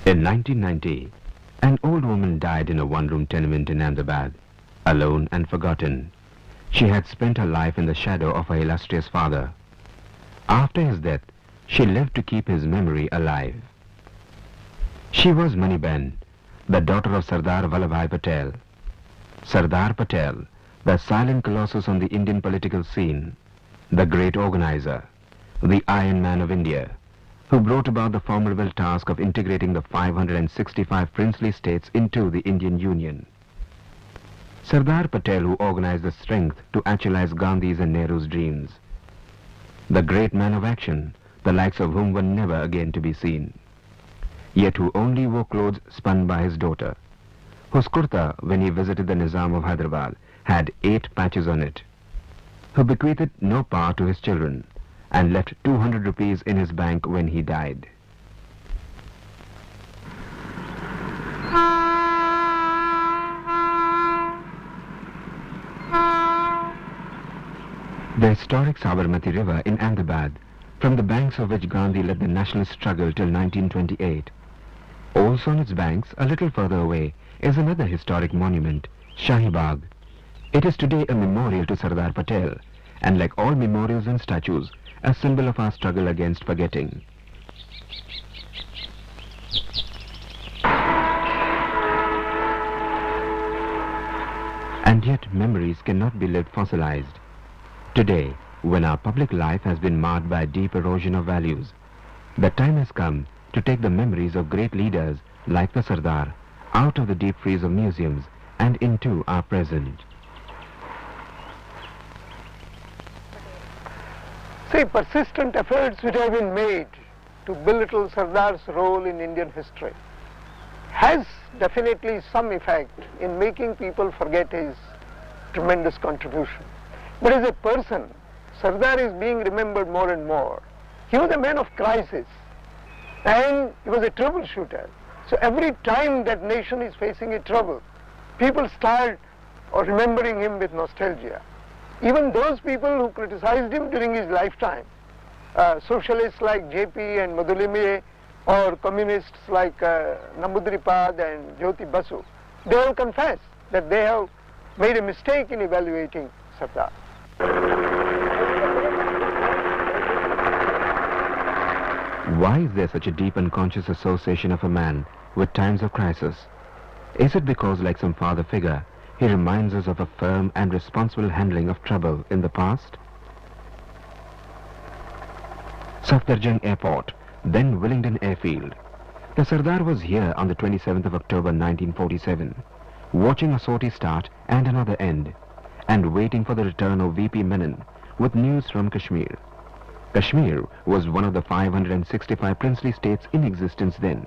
In 1990, an old woman died in a one-room tenement in Ahmedabad, alone and forgotten. She had spent her life in the shadow of her illustrious father. After his death, she lived to keep his memory alive. She was Maniben, the daughter of Sardar Vallabhbhai Patel. Sardar Patel, the silent colossus on the Indian political scene, the great organizer, the Iron Man of India, who brought about the formidable task of integrating the 565 princely states into the Indian Union. Sardar Patel, who organized the strength to actualize Gandhi's and Nehru's dreams. The great man of action, the likes of whom were never again to be seen, yet who only wore clothes spun by his daughter, whose kurta, when he visited the Nizam of Hyderabad, had 8 patches on it, who bequeathed no power to his children, and left 200 rupees in his bank when he died. The historic Sabarmati River in Ahmedabad, from the banks of which Gandhi led the nationalist struggle till 1928. Also on its banks, a little further away, is another historic monument, Shahi Bagh. It is today a memorial to Sardar Patel, and like all memorials and statues, a symbol of our struggle against forgetting. And yet memories cannot be lived fossilized. Today, when our public life has been marred by deep erosion of values, the time has come to take the memories of great leaders like the Sardar out of the deep freeze of museums and into our present. See, persistent efforts which have been made to belittle Sardar's role in Indian history has definitely some effect in making people forget his tremendous contribution. But as a person, Sardar is being remembered more and more. He was a man of crisis and he was a troubleshooter. So every time that nation is facing a trouble, people start remembering him with nostalgia. Even those people who criticized him during his lifetime, socialists like JP and Madhulimiye, or communists like Nambudripad and Jyoti Basu, they all confess that they have made a mistake in evaluating Sardar. Why is there such a deep unconscious association of a man with times of crisis? Is it because, like some father figure, he reminds us of a firm and responsible handling of trouble in the past? Safdarjung Airport, then Willingdon Airfield. The Sardar was here on the 27th of October 1947, watching a sortie start and another end, and waiting for the return of VP Menon with news from Kashmir. Kashmir was one of the 565 princely states in existence then.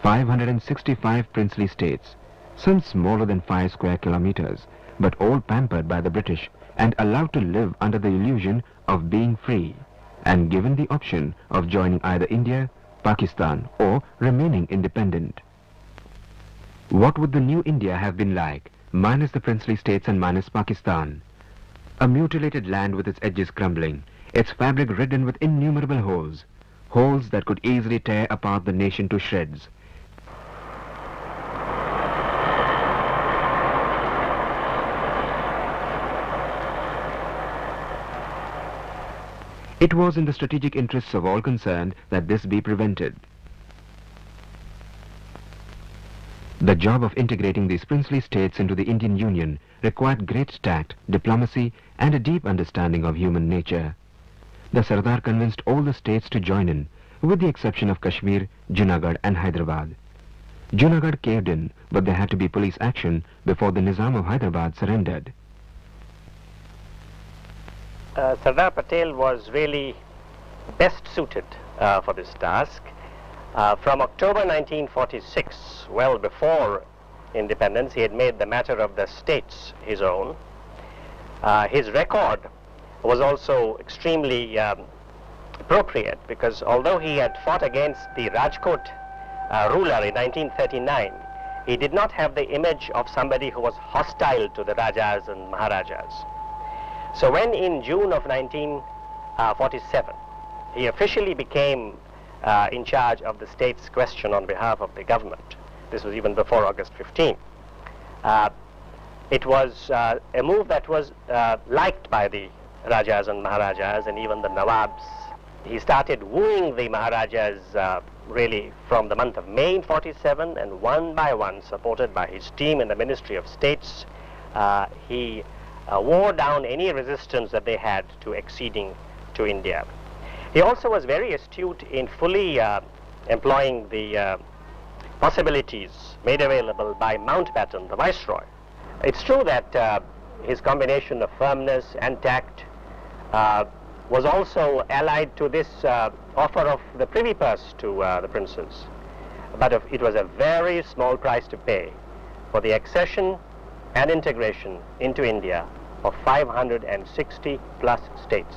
565 princely states, some smaller than 5 square kilometers, but all pampered by the British and allowed to live under the illusion of being free, and given the option of joining either India, Pakistan, or remaining independent. What would the new India have been like, minus the princely states and minus Pakistan? A mutilated land with its edges crumbling, its fabric ridden with innumerable holes, holes that could easily tear apart the nation to shreds. It was in the strategic interests of all concerned that this be prevented. The job of integrating these princely states into the Indian Union required great tact, diplomacy, and a deep understanding of human nature. The Sardar convinced all the states to join in, with the exception of Kashmir, Junagadh and Hyderabad. Junagadh caved in, but there had to be police action before the Nizam of Hyderabad surrendered. Sardar Patel was really best suited for this task. From October 1946, well before independence, he had made the matter of the states his own. His record was also extremely appropriate, because although he had fought against the Rajkot ruler in 1939, he did not have the image of somebody who was hostile to the Rajas and Maharajas. So when in June of 1947, he officially became in charge of the state's question on behalf of the government. This was even before August 15. It was a move that was liked by the Rajas and Maharajas and even the Nawabs. He started wooing the Maharajas really from the month of May in 47, and one by one, supported by his team in the Ministry of States, he wore down any resistance that they had to acceding to India. He also was very astute in fully employing the possibilities made available by Mountbatten, the Viceroy. It's true that his combination of firmness and tact was also allied to this offer of the privy purse to the princes. But it was a very small price to pay for the accession and integration into India of 560 plus states.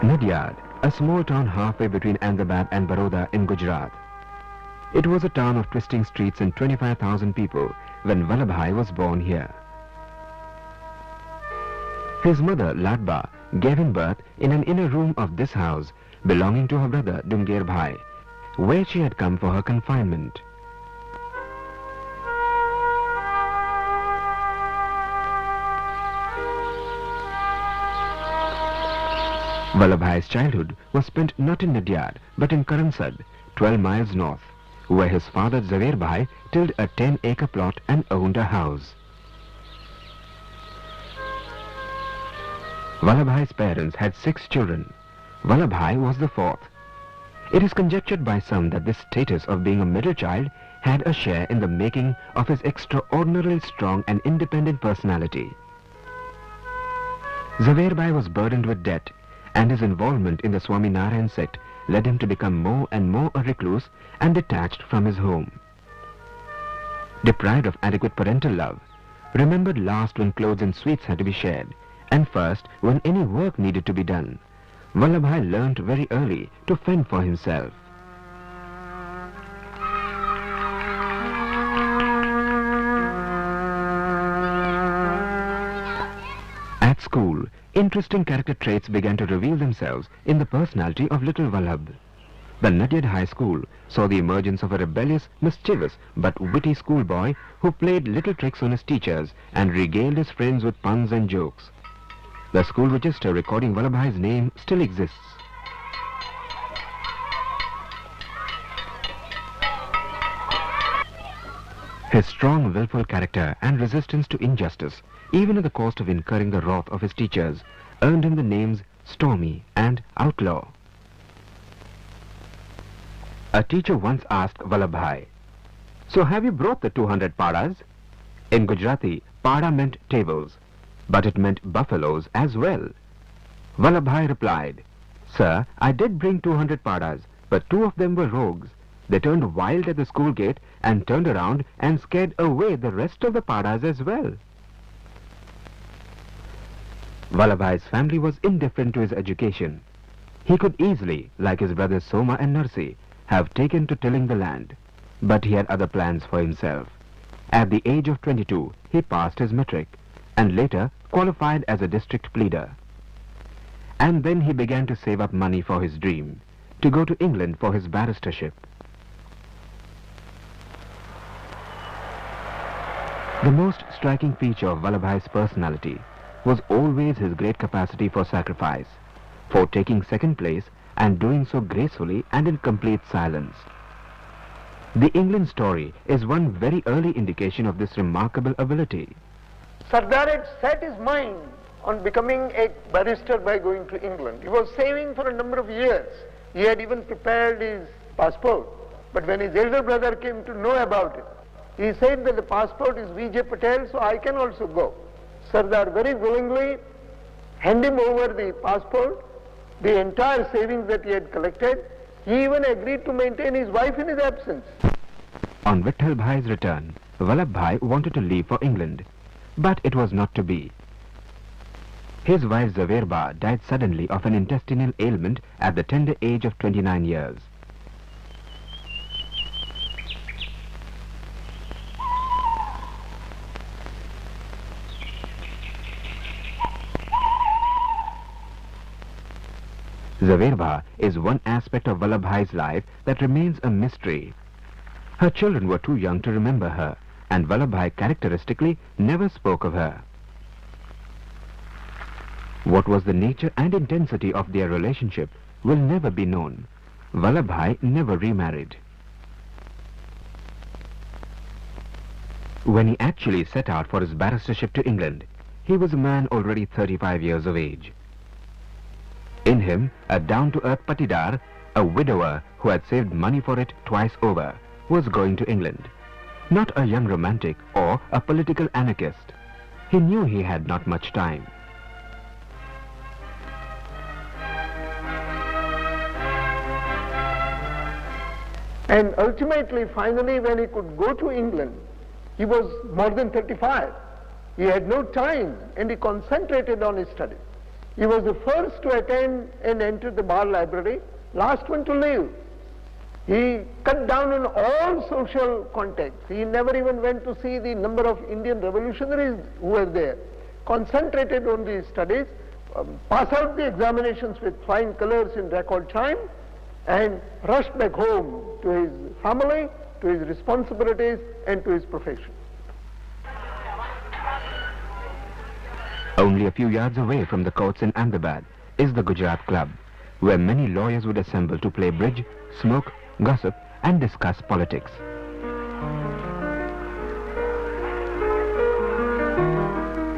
Nadyad, a small town halfway between Ahmedabad and Baroda in Gujarat. It was a town of twisting streets and 25,000 people when Vallabhbhai was born here. His mother, Ladba, gave him birth in an inner room of this house belonging to her brother, Dungair Bhai, where she had come for her confinement. Vallabhbhai's childhood was spent not in Nadyad but in Karansad, 12 miles north, where his father Zaver Bhai tilled a 10-acre plot and owned a house. Vallabhbhai's parents had 6 children. Vallabhbhai was the 4th. It is conjectured by some that this status of being a middle child had a share in the making of his extraordinarily strong and independent personality. Zaver Bhai was burdened with debt, and his involvement in the Swami Narayan sect led him to become more and more a recluse and detached from his home. Deprived of adequate parental love, remembered last when clothes and sweets had to be shared, and first when any work needed to be done, Vallabhbhai learnt very early to fend for himself. At school, interesting character traits began to reveal themselves in the personality of little Vallabh. The Nadyad High School saw the emergence of a rebellious, mischievous but witty schoolboy who played little tricks on his teachers and regaled his friends with puns and jokes. The school register recording Vallabhbhai's name still exists. His strong, willful character and resistance to injustice, even at the cost of incurring the wrath of his teachers, earned him the names Stormy and Outlaw. A teacher once asked Vallabhbhai, "So have you brought the 200 padas?" In Gujarati, pada meant tables, but it meant buffaloes as well. Vallabhbhai replied, "Sir, I did bring 200 padas, but 2 of them were rogues. They turned wild at the school gate and turned around and scared away the rest of the padas as well." Vallabhbhai's family was indifferent to his education. He could easily, like his brothers Soma and Narsi, have taken to tilling the land, but he had other plans for himself. At the age of 22, he passed his matric and later qualified as a district pleader. And then he began to save up money for his dream, to go to England for his barristership. The most striking feature of Vallabhbhai's personality was always his great capacity for sacrifice, for taking second place and doing so gracefully and in complete silence. The England story is one very early indication of this remarkable ability. Sardar had set his mind on becoming a barrister by going to England. He was saving for a number of years. He had even prepared his passport. But when his elder brother came to know about it, he said that the passport is V.J. Patel, so I can also go. Sardar very willingly handed him over the passport, the entire savings that he had collected. He even agreed to maintain his wife in his absence. On Vitthal Bhai's return, Vallabhbhai wanted to leave for England, but it was not to be. His wife Zaverba died suddenly of an intestinal ailment at the tender age of 29 years. Zavirba is one aspect of Vallabhbhai's life that remains a mystery. Her children were too young to remember her, and Vallabhbhai characteristically never spoke of her. What was the nature and intensity of their relationship will never be known. Vallabhbhai never remarried. When he actually set out for his barristership to England, he was a man already 35 years of age. In him, a down-to-earth patidar, a widower who had saved money for it twice over, was going to England. Not a young romantic or a political anarchist. He knew he had not much time. And ultimately, finally, when he could go to England, he was more than 35. He had no time and he concentrated on his studies. He was the first to attend and enter the bar library, last one to leave. He cut down on all social contacts. He never even went to see the number of Indian revolutionaries who were there. Concentrated on his studies, passed out the examinations with flying colors in record time, and rushed back home to his family, to his responsibilities, and to his profession. Only a few yards away from the courts in Ahmedabad is the Gujarat Club, where many lawyers would assemble to play bridge, smoke, gossip, and discuss politics.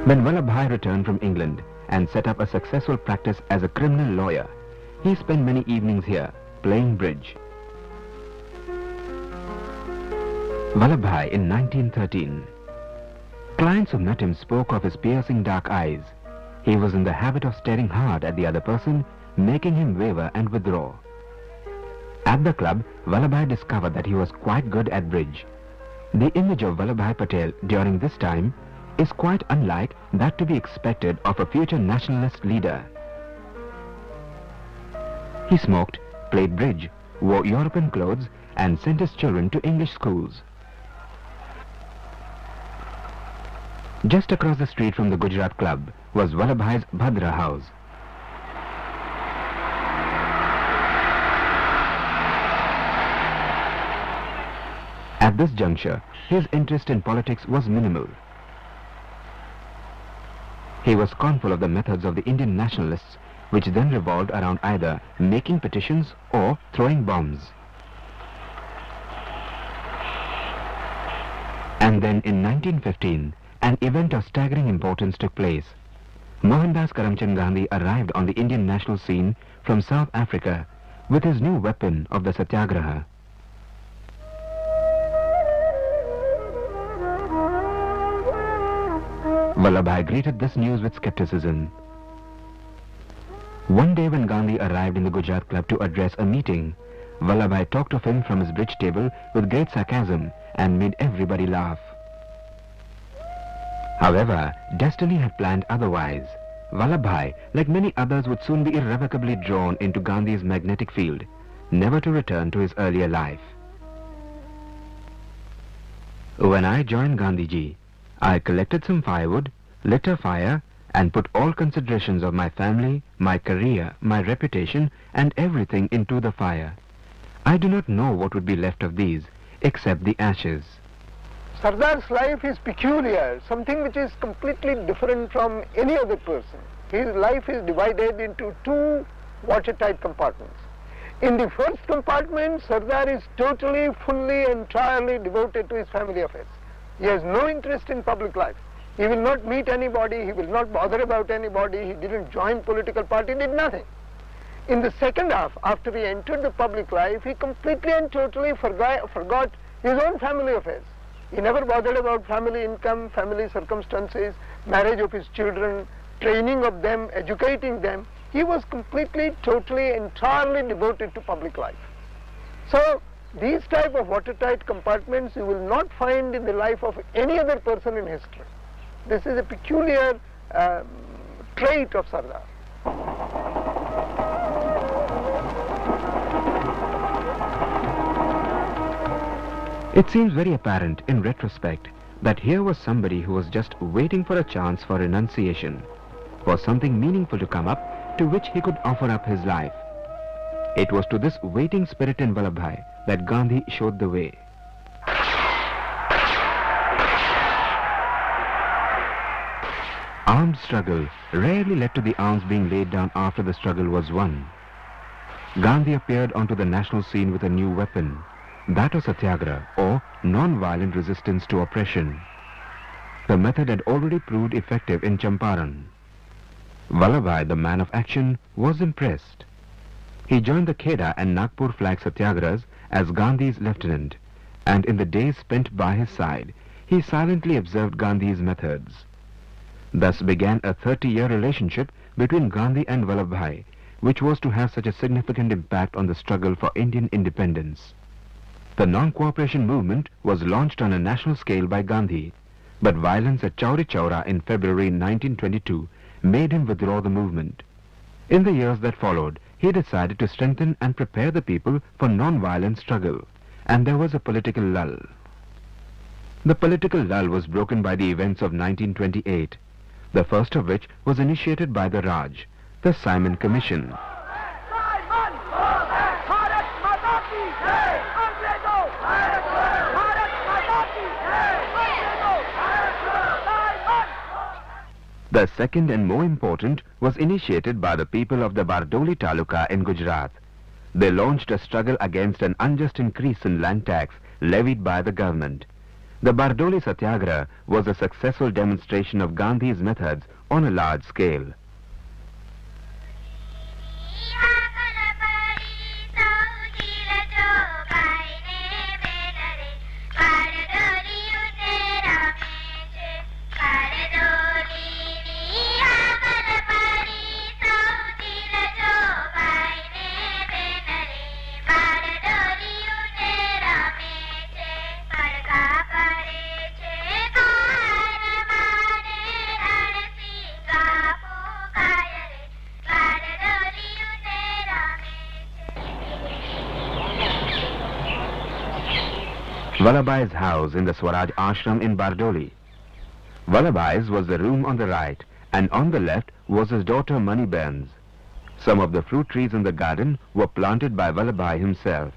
When Vallabhbhai returned from England and set up a successful practice as a criminal lawyer, he spent many evenings here playing bridge. Vallabhbhai in 1913. Clients who met him spoke of his piercing dark eyes. He was in the habit of staring hard at the other person, making him waver and withdraw. At the club, Vallabhbhai discovered that he was quite good at bridge. The image of Vallabhbhai Patel during this time is quite unlike that to be expected of a future nationalist leader. He smoked, played bridge, wore European clothes, and sent his children to English schools. Just across the street from the Gujarat Club was Vallabhbhai's Bhadra house. At this juncture, his interest in politics was minimal. He was scornful of the methods of the Indian nationalists, which then revolved around either making petitions or throwing bombs. And then in 1915, an event of staggering importance took place. Mohandas Karamchand Gandhi arrived on the Indian national scene from South Africa with his new weapon of the Satyagraha. Vallabhbhai greeted this news with skepticism. One day when Gandhi arrived in the Gujarat Club to address a meeting, Vallabhbhai talked of him from his bridge table with great sarcasm and made everybody laugh. However, destiny had planned otherwise. Vallabhbhai, like many others, would soon be irrevocably drawn into Gandhi's magnetic field, never to return to his earlier life. When I joined Gandhiji, I collected some firewood, lit a fire, and put all considerations of my family, my career, my reputation, and everything into the fire. I do not know what would be left of these, except the ashes. Sardar's life is peculiar, something which is completely different from any other person. His life is divided into two watertight compartments. In the first compartment, Sardar is totally, fully, entirely devoted to his family affairs. He has no interest in public life. He will not meet anybody, he will not bother about anybody, he didn't join political party, did nothing. In the second half, after he entered the public life, he completely and totally forgot his own family affairs. He never bothered about family income, family circumstances, marriage of his children, training of them, educating them. He was completely, totally, entirely devoted to public life. So, these type of watertight compartments you will not find in the life of any other person in history. This is a peculiar trait of Sardar. It seems very apparent in retrospect that here was somebody who was just waiting for a chance for renunciation, for something meaningful to come up to which he could offer up his life. It was to this waiting spirit in Vallabhbhai that Gandhi showed the way. Armed struggle rarely led to the arms being laid down after the struggle was won. Gandhi appeared onto the national scene with a new weapon, that of satyagraha, or non-violent resistance to oppression. The method had already proved effective in Champaran. Vallabhbhai, the man of action, was impressed. He joined the Kheda and Nagpur flag satyagrahas as Gandhi's lieutenant, and in the days spent by his side, he silently observed Gandhi's methods. Thus began a 30-year relationship between Gandhi and Vallabhbhai, which was to have such a significant impact on the struggle for Indian independence. The non-cooperation movement was launched on a national scale by Gandhi, but violence at Chauri Chaura in February 1922 made him withdraw the movement. In the years that followed, he decided to strengthen and prepare the people for non-violent struggle, and there was a political lull. The political lull was broken by the events of 1928, the first of which was initiated by the Raj, the Simon Commission. The second and more important was initiated by the people of the Bardoli Taluka in Gujarat. They launched a struggle against an unjust increase in land tax levied by the government. The Bardoli Satyagraha was a successful demonstration of Gandhi's methods on a large scale. Vallabhbhai's house in the Swaraj ashram in Bardoli. Vallabhbhai's was the room on the right, and on the left was his daughter Maniben's. Some of the fruit trees in the garden were planted by Vallabhbhai himself.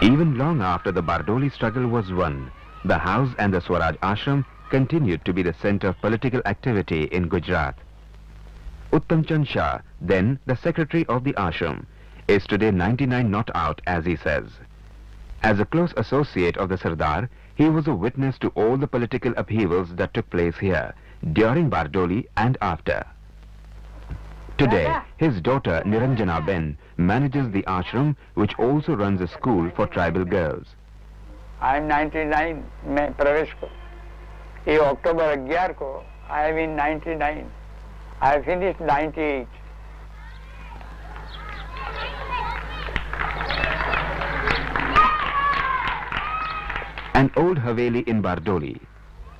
Even long after the Bardoli struggle was won, the house and the Swaraj ashram continued to be the center of political activity in Gujarat. Uttam Chand Shah, then the secretary of the ashram, is today 99 not out, as he says. As a close associate of the Sardar, he was a witness to all the political upheavals that took place here, during Bardoli and after. Today, his daughter Niranjana Ben manages the ashram, which also runs a school for tribal girls. I am 99 में प्रवेश को ये अक्टूबर 11 को I am in 99. I finished 98. An old Haveli in Bardoli.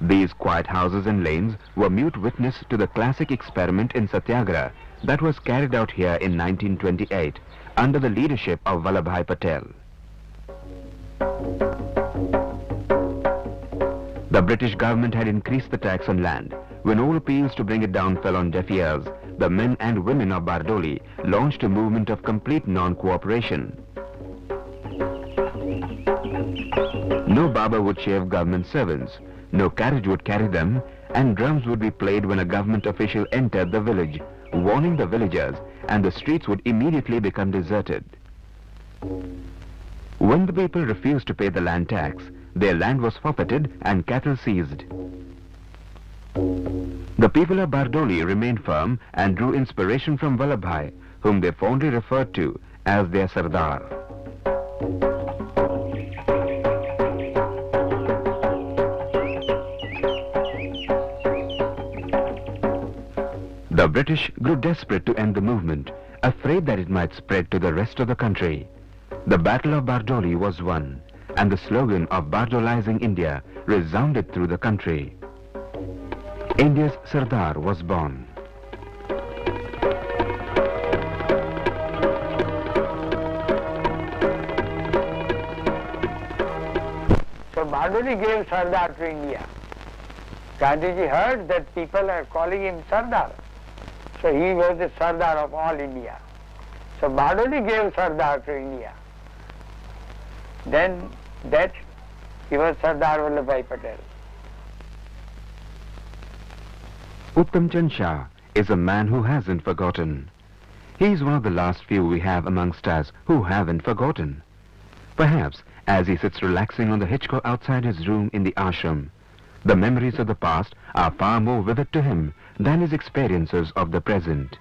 These quiet houses and lanes were mute witness to the classic experiment in Satyagraha that was carried out here in 1928 under the leadership of Vallabhbhai Patel. The British government had increased the tax on land. When all appeals to bring it down fell on deaf ears, the men and women of Bardoli launched a movement of complete non-cooperation. No barber would shave government servants, no carriage would carry them, and drums would be played when a government official entered the village, warning the villagers, and the streets would immediately become deserted. When the people refused to pay the land tax, their land was forfeited and cattle seized. The people of Bardoli remained firm and drew inspiration from Vallabhbhai, whom they fondly referred to as their Sardar. The British grew desperate to end the movement, afraid that it might spread to the rest of the country. The Battle of Bardoli was won, and the slogan of Bardolizing India resounded through the country. India's Sardar was born. So Bardoli gave Sardar to India. Gandhiji heard that people are calling him Sardar. So he was the Sardar of all India. So Bardoli gave Sardar to India. Then that he was Sardar Vallabhbhai Patel. Uttam Chand Shah is a man who hasn't forgotten. He is one of the last few we have amongst us who haven't forgotten. Perhaps as he sits relaxing on the hitchcock outside his room in the ashram, the memories of the past are far more vivid to him than his experiences of the present.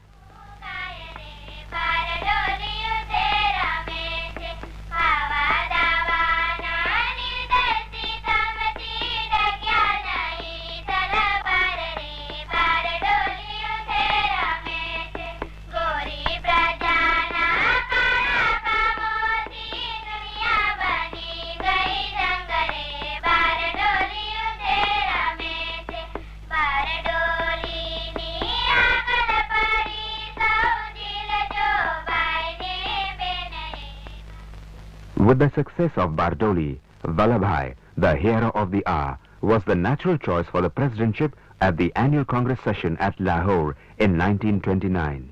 With the success of Bardoli, Vallabhbhai, the hero of the hour, was the natural choice for the presidentship at the annual Congress session at Lahore in 1929.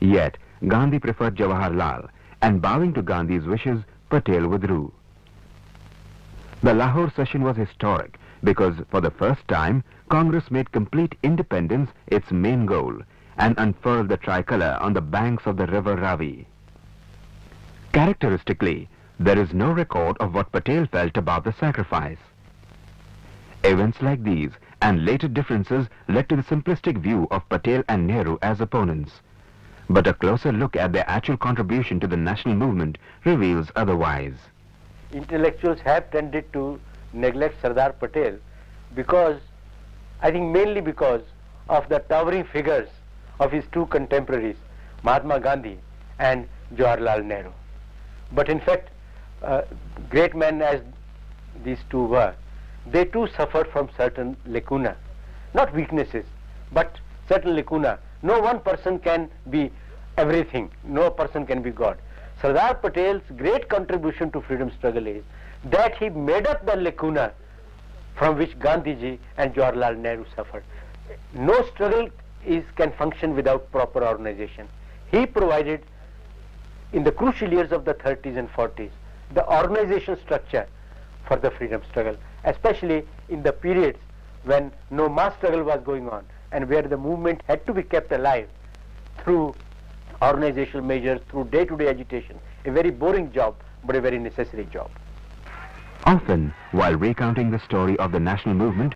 Yet, Gandhi preferred Jawaharlal, and bowing to Gandhi's wishes, Patel withdrew. The Lahore session was historic because for the first time, Congress made complete independence its main goal and unfurled the tricolour on the banks of the river Ravi. Characteristically, there is no record of what Patel felt about the sacrifice. Events like these and later differences led to the simplistic view of Patel and Nehru as opponents. But a closer look at their actual contribution to the national movement reveals otherwise. Intellectuals have tended to neglect Sardar Patel because, I think mainly because of the towering figures of his two contemporaries, Mahatma Gandhi and Jawaharlal Nehru. But in fact, great men as these two were, they too suffered from certain lacuna, not weaknesses, but certain lacuna. No one person can be everything, no person can be God. Sardar Patel's great contribution to freedom struggle is that he made up the lacuna from which Gandhiji and Jawaharlal Nehru suffered. No struggle can function without proper organization. He provided, in the crucial years of the 30s and 40s, the organization structure for the freedom struggle, especially in the periods when no mass struggle was going on and where the movement had to be kept alive through organizational measures, through day-to-day agitation. A very boring job, but a very necessary job. Often, while recounting the story of the national movement,